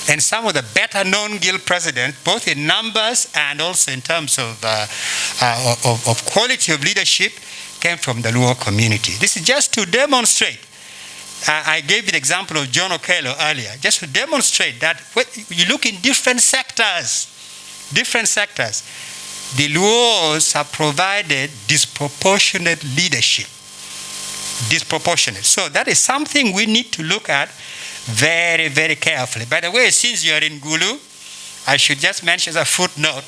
And some of the better-known guild presidents, both in numbers and also in terms of quality of leadership, came from the Luo community. This is just to demonstrate. I gave you the example of John Okello earlier, just to demonstrate that when you look in different sectors, the Luos have provided disproportionate leadership. Disproportionate. So that is something we need to look at very, very carefully. By the way, since you're in Gulu, I should just mention as a footnote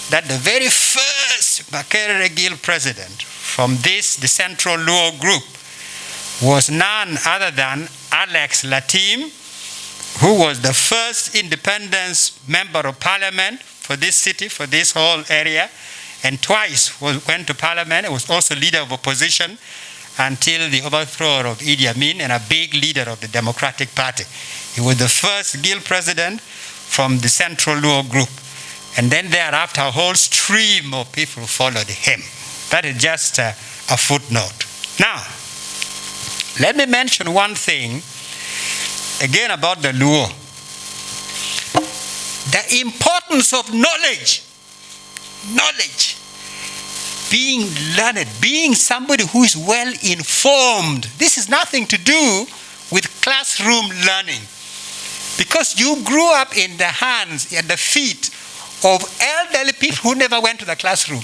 that the very first Makerere Guild president from the Central Luo group was none other than Alex Latim, who was the first independence member of parliament for this city, for this whole area, and twice went to parliament. He was also leader of opposition until the overthrow of Idi Amin, and a big leader of the Democratic Party. He was the first guild president from the Central Luo group. And then thereafter, a whole stream of people followed him. That is just a footnote. Now, let me mention one thing, again, about the Luo. The importance of knowledge. Knowledge. Being learned, being somebody who is well informed. This is nothing to do with classroom learning. Because you grew up in the hands and the feet of elderly people who never went to the classroom.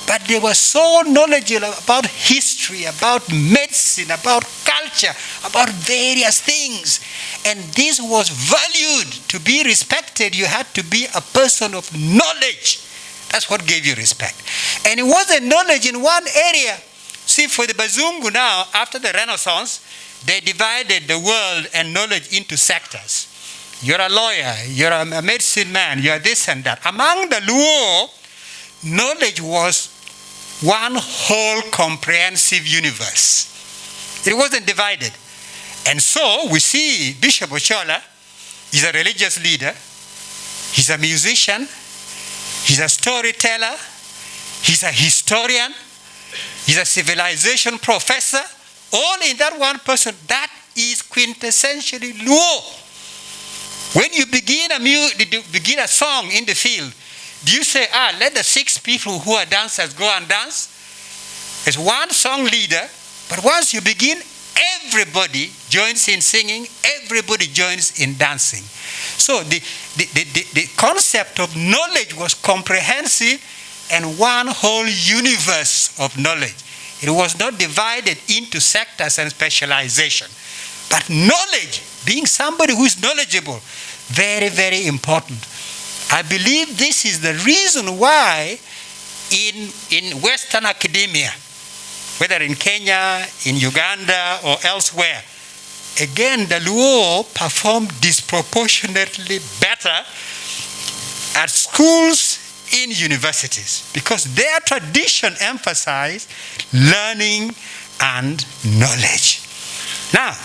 But they were so knowledgeable about history, about medicine, about culture, about various things. And this was valued. To be respected, you had to be a person of knowledge. That's what gave you respect. And it wasn't knowledge in one area. See, for the Bazungu now, after the Renaissance, they divided the world and knowledge into sectors. You're a lawyer, you're a medicine man, you're this and that. Among the Luo, knowledge was one whole comprehensive universe. It wasn't divided. And so we see Bishop Ochola is a religious leader, he's a musician, he's a storyteller, he's a historian, he's a civilization professor, all in that one person. That is quintessentially Luo. When you begin a song in the field, do you say, let the 6 people who are dancers go and dance? As one song leader, but once you begin, everybody joins in singing, everybody joins in dancing. So the concept of knowledge was comprehensive and one whole universe of knowledge. It was not divided into sectors and specialization. But knowledge, being somebody who is knowledgeable, very, very important. I believe this is the reason why in Western academia, whether in Kenya, in Uganda, or elsewhere, again, the Luo performed disproportionately better at schools, in universities, because their tradition emphasized learning and knowledge. Now,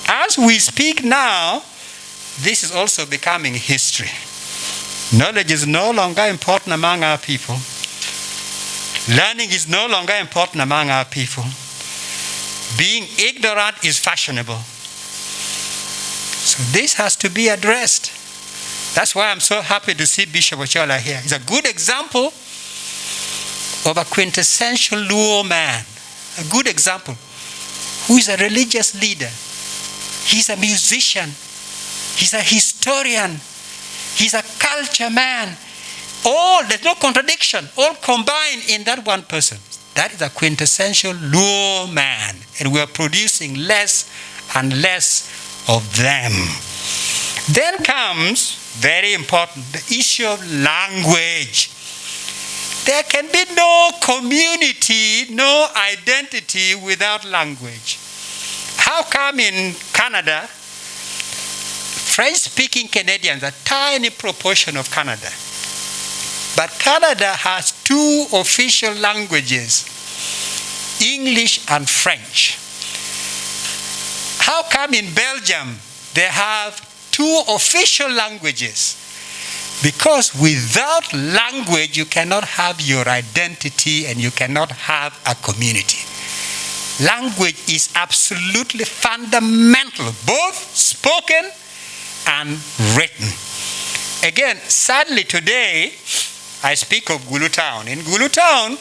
as we speak now, this is also becoming history. Knowledge is no longer important among our people. Learning is no longer important among our people. Being ignorant is fashionable. So this has to be addressed. That's why I'm so happy to see Bishop Ochola here. He's a good example of a quintessential Luo man. A good example. Who is a religious leader. He's a musician. He's a historian. He's a culture man. There's no contradiction. All combined in that one person. That is a quintessential Luo man. And we are producing less and less of them. Then comes, very important, the issue of language. There can be no community, no identity without language. How come in Canada, French-speaking Canadians, a tiny proportion of Canada, but Canada has 2 official languages, English and French. How come in Belgium they have 2 official languages? Because without language, you cannot have your identity and you cannot have a community. Language is absolutely fundamental, both spoken unwritten. Again, sadly today, I speak of Gulu Town. In Gulu Town,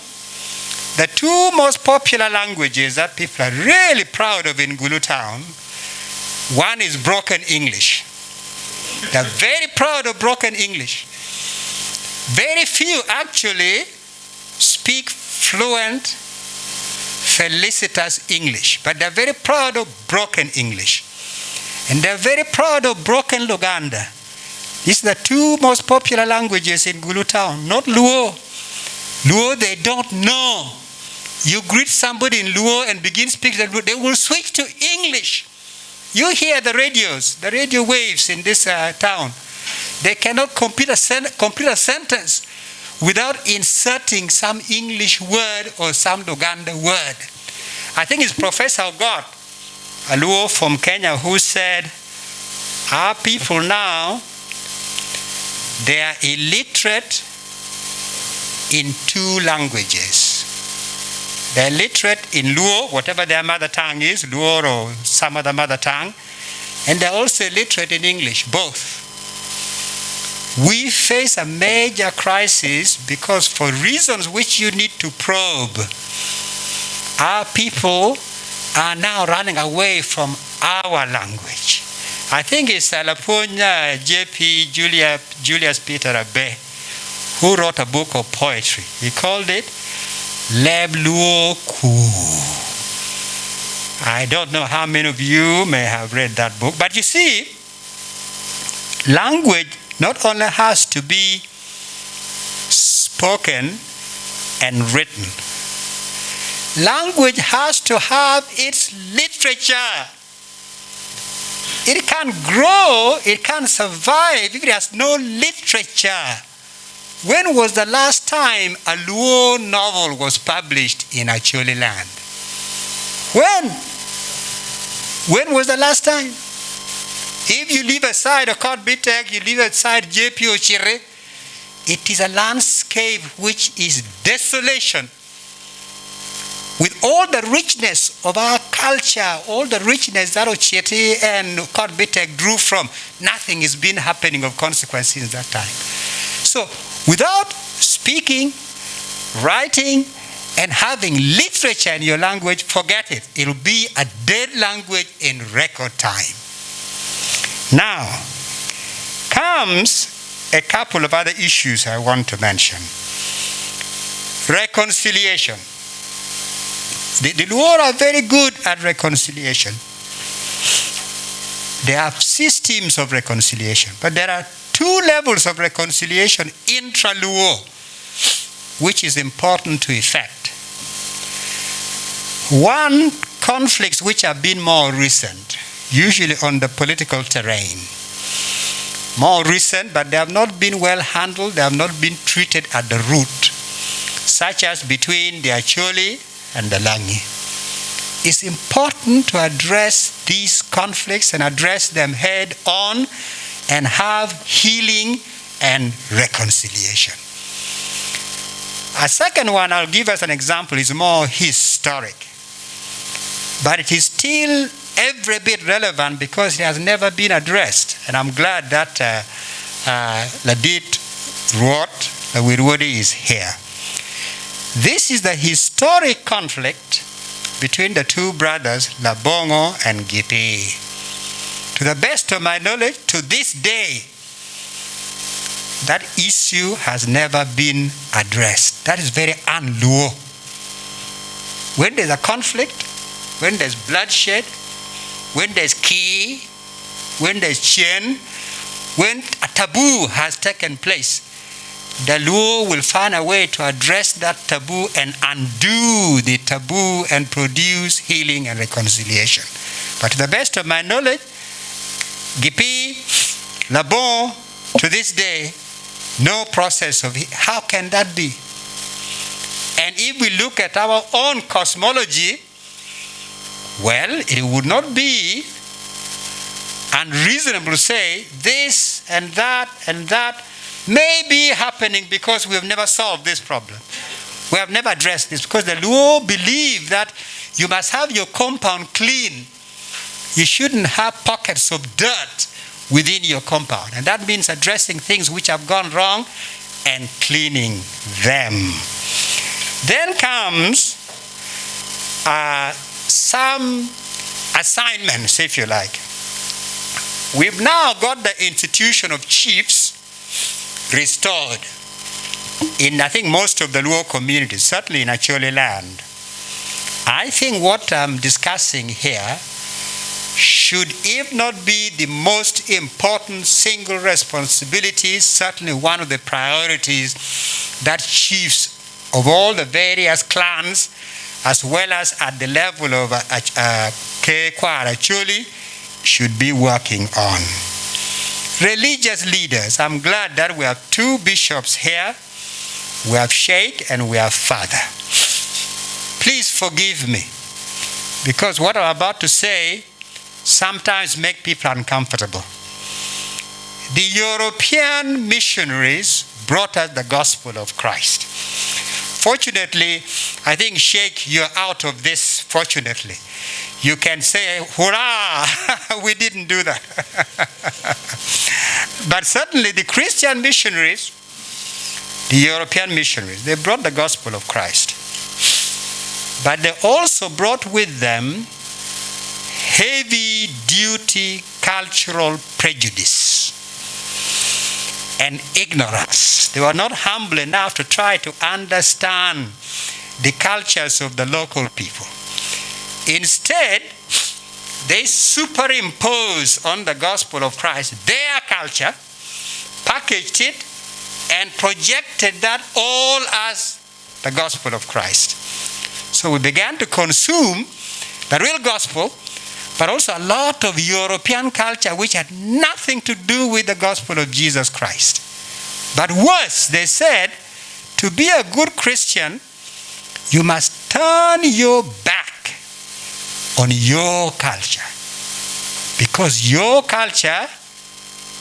the two most popular languages that people are really proud of in Gulu Town, one is broken English. They're very proud of broken English. Very few actually speak fluent, felicitous English, but they're very proud of broken English. And they're very proud of broken Luganda. These are the two most popular languages in Gulu Town, not Luo. Luo, they don't know. You greet somebody in Luo and begin speaking Luo, they will switch to English. You hear the radios, the radio waves in this town. They cannot complete a sentence without inserting some English word or some Luganda word. I think it's Professor Ogot, a Luo from Kenya, who said, our people now, they are illiterate in two languages. They're literate in Luo, whatever their mother tongue is, Luo or some other mother tongue, and they're also literate in English, both. We face a major crisis because for reasons which you need to probe, our people are now running away from our language. I think it's Lapunya J.P. Julius Peter Abe, who wrote a book of poetry. He called it Leb Luo Ku. I don't know how many of you may have read that book, but you see, language not only has to be spoken and written, language has to have its literature. It can't grow, it can't survive if it has no literature. When was the last time a Luo novel was published in Acholi land? When was the last time? If you leave aside a Bitek, you leave aside J.P. Ochire, it is a landscape which is desolation. With all the richness of our culture, all the richness that Ochire and Bitek drew from, nothing has been happening of consequence since that time. So, without speaking, writing, and having literature in your language, forget it. It'll be a dead language in record time. Now, comes a couple of other issues I want to mention. Reconciliation. The Luo are very good at reconciliation. They have systems of reconciliation, but there are two levels of reconciliation intra-Luo, which is important to effect. One, conflicts which have been more recent, usually on the political terrain. More recent, but they have not been well handled, they have not been treated at the root, such as between the Acholi and the Langi. It's important to address these conflicts and address them head on and have healing and reconciliation. A second one, I'll give us an example, is more historic. But it is still every bit relevant because it has never been addressed. And I'm glad that Ladit Wirwodi is here. This is the historic conflict between the two brothers, Labongo and Gipi. To the best of my knowledge, to this day, that issue has never been addressed. That is very un-Luo. When there's a conflict, when there's bloodshed, when there's ki, when there's chen, when a taboo has taken place, the Luo will find a way to address that taboo and undo the taboo and produce healing and reconciliation. But to the best of my knowledge, Gipi, Labon, to this day, no process of how can that be? And if we look at our own cosmology, well, it would not be unreasonable to say this and that may be happening because we have never solved this problem. We have never addressed this because the Luo believe that you must have your compound clean. You shouldn't have pockets of dirt within your compound. And that means addressing things which have gone wrong and cleaning them. Then comes some assignments, if you like. We've now got the institution of chiefs restored in, I think, most of the Luo communities, certainly in Acholi land. I think what I'm discussing here should, if not be the most important single responsibility, certainly one of the priorities that chiefs of all the various clans, as well as at the level of Acholi, should be working on. Religious leaders, I'm glad that we have two bishops here. We have Sheikh and we have Father. Please forgive me, because what I'm about to say sometimes make people uncomfortable. The European missionaries brought us the gospel of Christ. Fortunately, I think, Sheikh, you're out of this, fortunately. You can say, hurrah, we didn't do that. But certainly the Christian missionaries, the European missionaries, they brought the gospel of Christ. But they also brought with them heavy-duty cultural prejudice and ignorance. They were not humble enough to try to understand the cultures of the local people. Instead, they superimposed on the gospel of Christ their culture, packaged it, and projected that all as the gospel of Christ. So we began to consume the real gospel, but also a lot of European culture which had nothing to do with the gospel of Jesus Christ. But worse, they said, to be a good Christian, you must turn your back on your culture, because your culture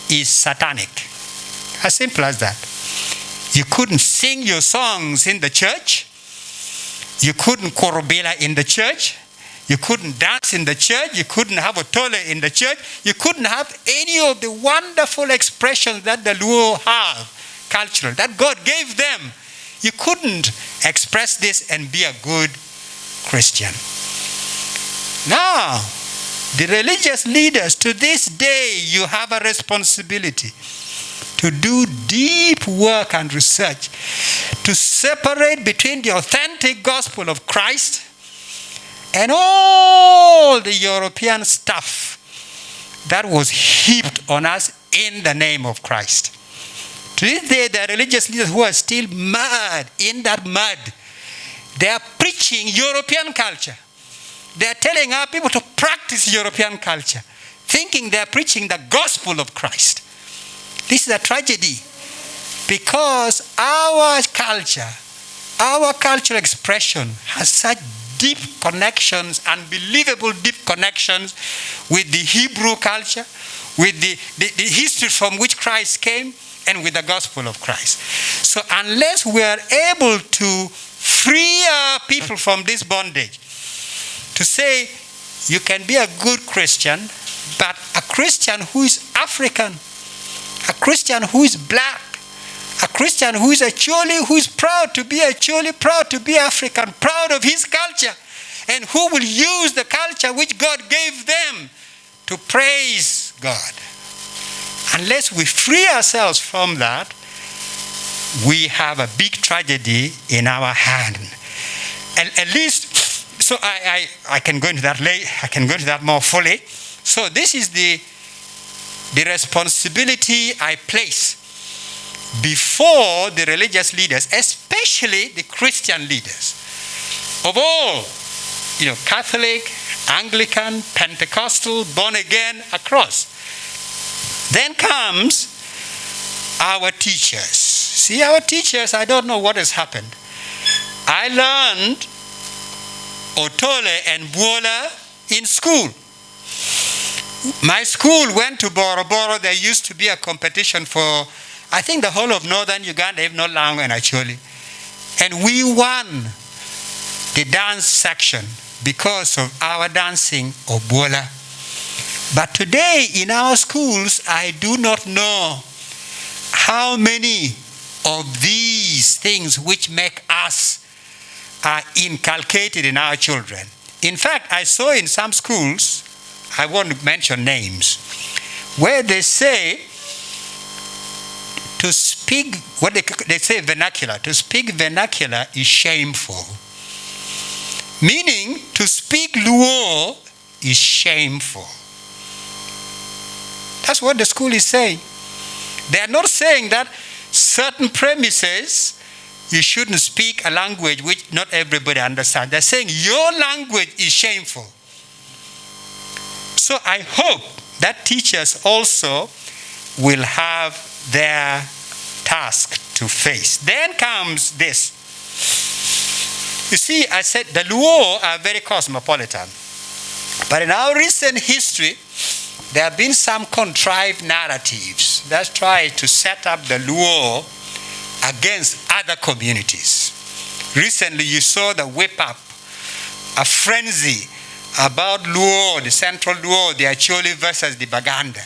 is satanic. As simple as that. You couldn't sing your songs in the church. You couldn't korobela in the church. You couldn't dance in the church. You couldn't have a tole in the church. You couldn't have any of the wonderful expressions that the Luo have, cultural, that God gave them. You couldn't express this and be a good Christian. Now, the religious leaders, to this day, you have a responsibility to do deep work and research, to separate between the authentic gospel of Christ and all the European stuff that was heaped on us in the name of Christ. To this day, there are religious leaders who are still mad in that mud. They are preaching European culture. They are telling our people to practice European culture, thinking they are preaching the gospel of Christ. This is a tragedy, because our culture, our cultural expression has such deep connections, unbelievable deep connections with the Hebrew culture, with the history from which Christ came, and with the gospel of Christ. So unless we are able to free our people from this bondage, to say you can be a good Christian, but a Christian who is African, a Christian who is black, a Christian who is Acholi, who is proud to be Acholi, proud to be African, proud of his culture, and who will use the culture which God gave them to praise God. Unless we free ourselves from that, we have a big tragedy in our hand. And at least, so I can go into that later, I can go into that more fully. So this is the responsibility I place before the religious leaders, especially the Christian leaders of all, Catholic, Anglican, Pentecostal, born again, across. Then comes our teachers. See, our teachers, I don't know what has happened. I learned Otole and Buola in school. My school went to Boroboro. There used to be a competition for, I think, the whole of northern Uganda, if not Lango and Acholi. And we won the dance section because of our dancing of Buola. But today in our schools, I do not know how many of these things which make us are inculcated in our children. In fact, I saw in some schools, I won't mention names, where they say to speak, what they say vernacular, to speak vernacular is shameful. Meaning, to speak Luo is shameful. That's what the school is saying. They are not saying that certain premises you shouldn't speak a language which not everybody understands. They're saying your language is shameful. So I hope that teachers also will have their task to face. Then comes this. You see, I said the Luo are very cosmopolitan. But in our recent history, there have been some contrived narratives that try to set up the Luo against other communities. Recently, you saw the whip up, a frenzy about Luo, the central Luo, the Acholi versus the Baganda.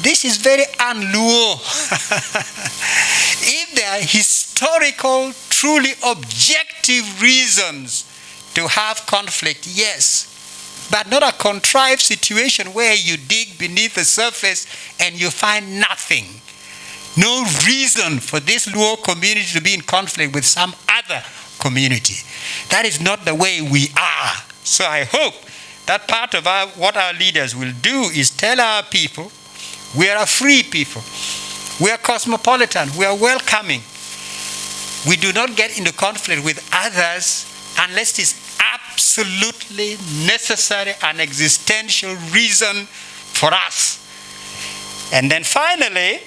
This is very un-Luo. If there are historical, truly objective reasons to have conflict, yes, but not a contrived situation where you dig beneath the surface and you find nothing. No reason for this Luo community to be in conflict with some other community. That is not the way we are. So I hope that part of what our leaders will do is tell our people, we are a free people. We are cosmopolitan. We are welcoming. We do not get into conflict with others unless it's absolutely necessary and existential reason for us. And then finally,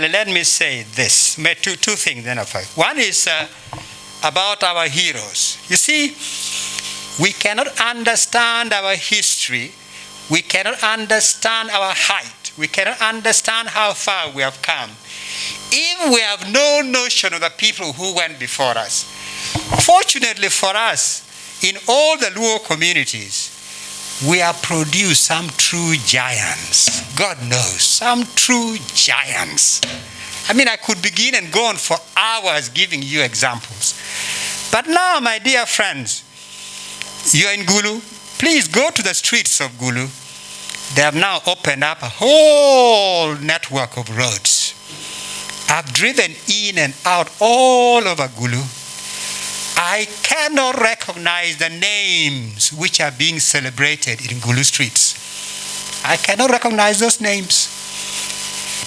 let me say this. Two things then. One is about our heroes. You see, we cannot understand our history. We cannot understand our height. We cannot understand how far we have come if we have no notion of the people who went before us. Fortunately for us, in all the Luo communities, we have produced some true giants. God knows, some true giants. I mean, I could begin and go on for hours giving you examples. But now, my dear friends, you're in Gulu. Please go to the streets of Gulu. They have now opened up a whole network of roads. I've driven in and out all over Gulu. I cannot recognize the names which are being celebrated in Gulu streets. I cannot recognize those names.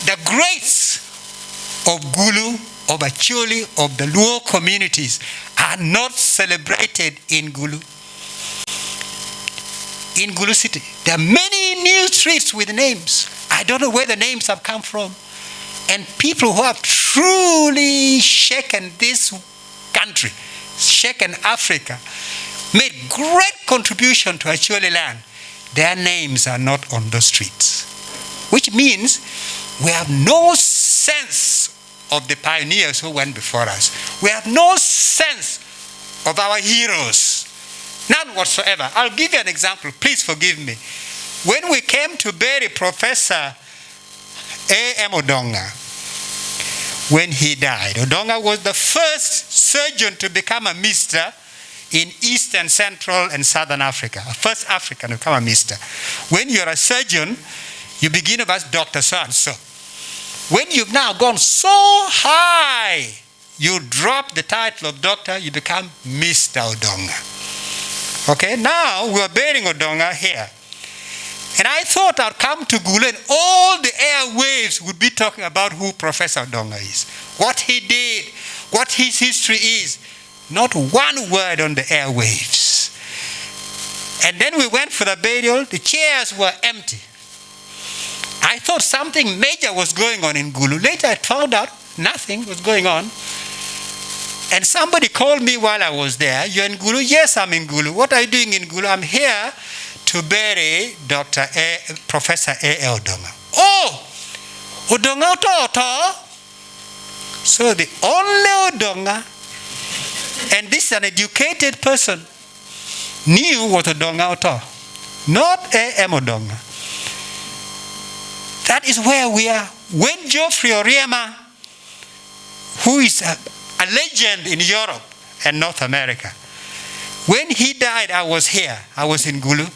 The greats of Gulu, of Acholi, of the Luo communities are not celebrated in Gulu. In Gulu city, there are many new streets with names. I don't know where the names have come from. And people who have truly shaken this country, shaken Africa, made great contribution to Acholi land, their names are not on those streets. Which means we have no sense of the pioneers who went before us. We have no sense of our heroes. None whatsoever. I'll give you an example. Please forgive me. When we came to bury Professor A.M. Odonga, when he died, Odonga was the first surgeon to become a minister in Eastern, Central, and Southern Africa. First African to become a minister. When you're a surgeon, you begin as Dr. So-and-so. When you've now gone so high, you drop the title of doctor, you become Mr. Odonga. Okay, now we are burying Odonga here. And I thought I'd come to Gulu and all the airwaves would be talking about who Professor Odonga is, what he did, what his history is. Not one word on the airwaves. And then we went for the burial. The chairs were empty. I thought something major was going on in Gulu. Later I found out nothing was going on. And somebody called me while I was there. You're in Gulu? Yes, I'm in Gulu. What are you doing in Gulu? I'm here to bury Professor A. Odonga. Oh! Odonga Oto. So the only Odonga, and this is an educated person, knew what Odonga Oto. not A.M. Odonga. That is where we are. When Geoffrey Oriema, who is a legend in Europe and North America, when he died, I was here. I was in Gulu.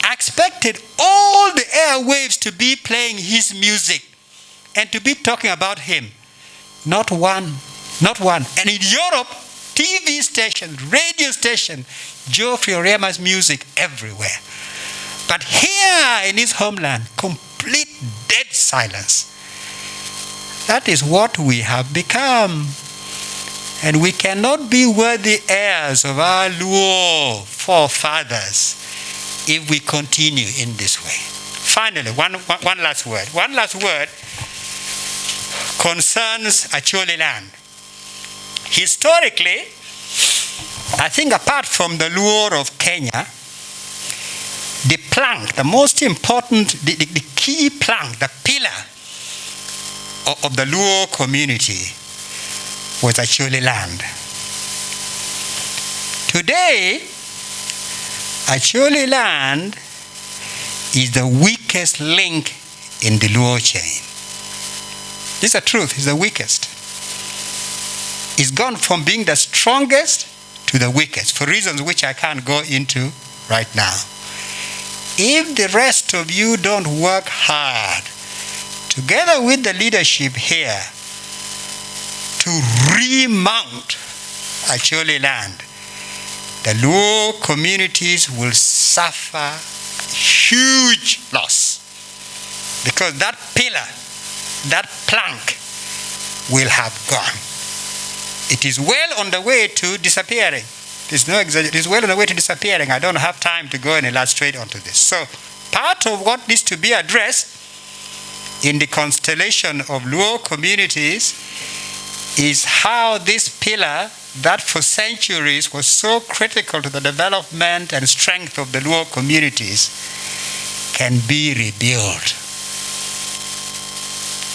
I expected all the airwaves to be playing his music and to be talking about him. Not one. Not one. And in Europe, TV stations, radio stations, Geoffrey Oriema's music everywhere. But here in his homeland, complete dead silence. That is what we have become. And we cannot be worthy heirs of our Luo forefathers if we continue in this way. Finally, one last word. One last word concerns Acholi land. Historically, I think apart from the Luo of Kenya, the plank, the most important, the key plank, the pillar of the Luo community was Acholi land. Today, Acholi land is the weakest link in the Luo chain. This is the truth, it's the weakest. It's gone from being the strongest to the weakest, for reasons which I can't go into right now. If the rest of you don't work hard, together with the leadership here, to remount Acholi land, the Luo communities will suffer huge loss, because that pillar, that plank will have gone. It is well on the way to disappearing. There's no exaggeration. It is well on the way to disappearing. I don't have time to go and illustrate onto this. So part of what needs to be addressed in the constellation of Luo communities is how this pillar that for centuries was so critical to the development and strength of the Luo communities can be rebuilt.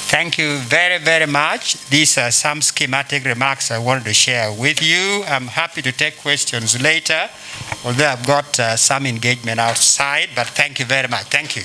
Thank you very, very much. These are some schematic remarks I wanted to share with you. I'm happy to take questions later, although I've got some engagement outside, but thank you very much. Thank you.